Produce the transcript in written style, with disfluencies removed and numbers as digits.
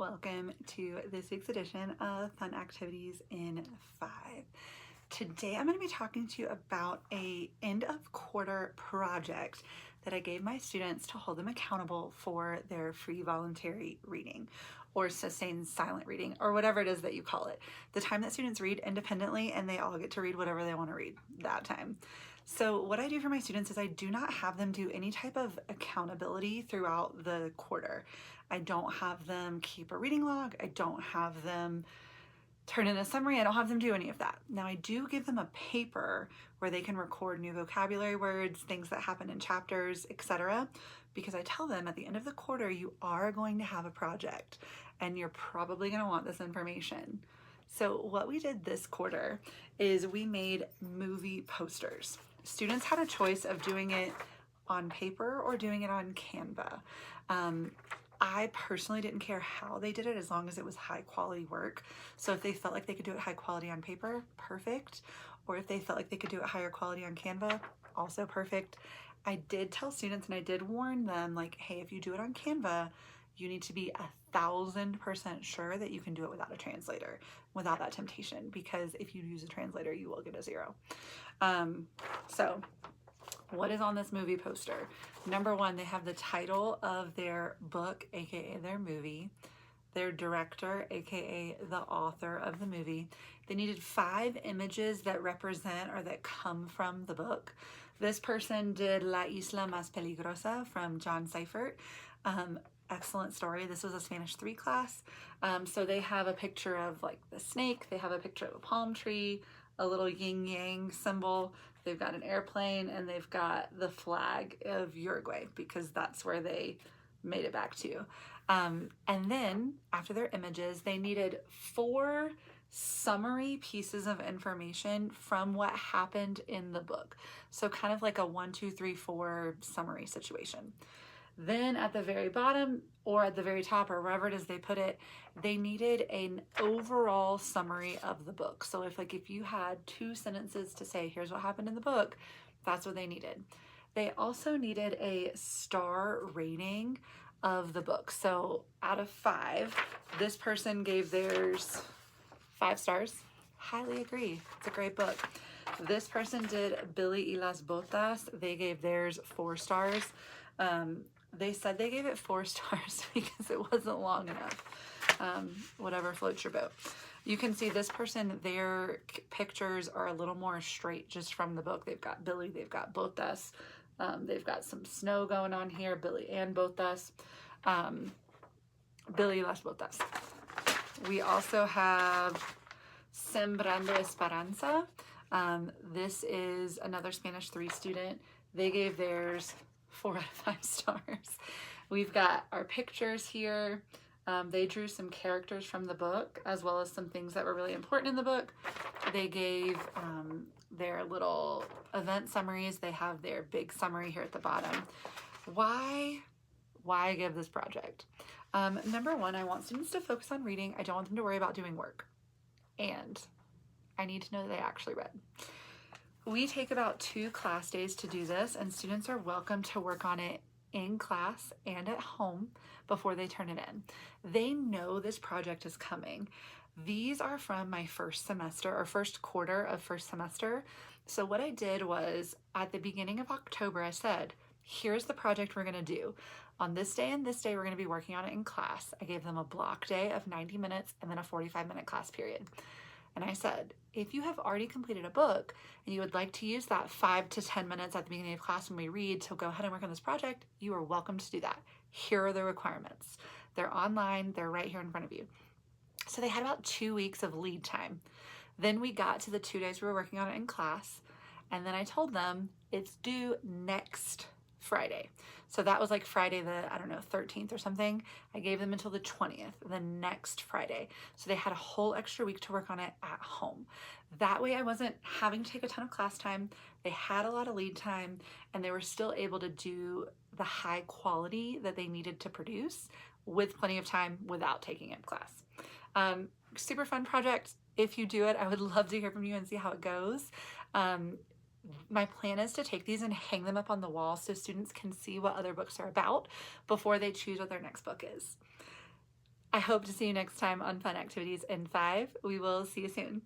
Welcome to this week's edition of Fun Activities in 5. Today I'm going to be talking to you about a end of quarter project that I gave my students to hold them accountable for their free voluntary reading or sustained silent reading or whatever it is that you call it. The time that students read independently and they all get to read whatever they want to read that time. So what I do for my students is I do not have them do any type of accountability throughout the quarter. I don't have them keep a reading log. I don't have them turn in a summary. I don't have them do any of that. Now I do give them a paper where they can record new vocabulary words, things that happen in chapters, etc. Because I tell them at the end of the quarter, you are going to have a project and you're probably going to want this information. So what we did this quarter is we made movie posters. Students had a choice of doing it on paper or doing it on Canva. I personally didn't care how they did it as long as it was high quality work. So if they felt like they could do it high quality on paper, perfect. Or if they felt like they could do it higher quality on Canva, also perfect. I did tell students and I did warn them like, hey, if you do it on Canva, you need to be 1,000% sure that you can do it without a translator, without that temptation, because if you use a translator, you will get a 0. So what is on this movie poster? Number one, they have the title of their book, aka their movie, their director, aka the author of the movie. They needed 5 images that represent or that come from the book. This person did La Isla Más Peligrosa from John Seifert. Excellent story. This was a Spanish 3 class. So they have a picture of like the snake, they have a picture of a palm tree, a little yin yang symbol, they've got an airplane, and they've got the flag of Uruguay because that's where they made it back to. And then after their images, they needed 4 summary pieces of information from what happened in the book. So kind of like a 1, 2, 3, 4 summary situation. Then at the very bottom or at the very top or wherever it is they put it, they needed an overall summary of the book. So if you had 2 sentences to say, here's what happened in the book, that's what they needed. They also needed a star rating of the book. So out of 5, this person gave theirs 5 stars. Highly agree. It's a great book. This person did Billy y las Botas. They gave theirs 4 stars. They said they gave it 4 stars because it wasn't long enough. Whatever floats your boat. You can see this person, their pictures are a little more straight just from the book. They've got Billy, they've got Botas, they've got some snow going on here, Billy and Botas, Billy las Botas. We also have Sembrando Esperanza. This is another Spanish 3 student. They gave theirs 4 out of 5 stars. We've got our pictures here. They drew some characters from the book as well as some things that were really important in the book. They gave their little event summaries. They have their big summary here at the bottom. Why give this project? Number one, I want students to focus on reading. I don't want them to worry about doing work. And I need to know that they actually read. We take about 2 class days to do this, and students are welcome to work on it in class and at home before they turn it in. They know this project is coming. These are from my first semester or first quarter of first semester. So what I did was at the beginning of October, I said, here's the project we're gonna do. On this day and this day, we're gonna be working on it in class. I gave them a block day of 90 minutes and then a 45-minute class period. And I said, if you have already completed a book and you would like to use that 5 to 10 minutes at the beginning of class when we read to go ahead and work on this project, you are welcome to do that. Here are the requirements. They're online, they're right here in front of you. So they had about 2 weeks of lead time. Then we got to the 2 days we were working on it in class, and then I told them it's due next Friday. So that was like Friday the, 13th or something. I gave them until the 20th, the next Friday. So they had a whole extra week to work on it at home. That way I wasn't having to take a ton of class time. They had a lot of lead time and they were still able to do the high quality that they needed to produce with plenty of time without taking up class. Super fun project. If you do it, I would love to hear from you and see how it goes. My plan is to take these and hang them up on the wall so students can see what other books are about before they choose what their next book is. I hope to see you next time on Fun Activities in 5. We will see you soon.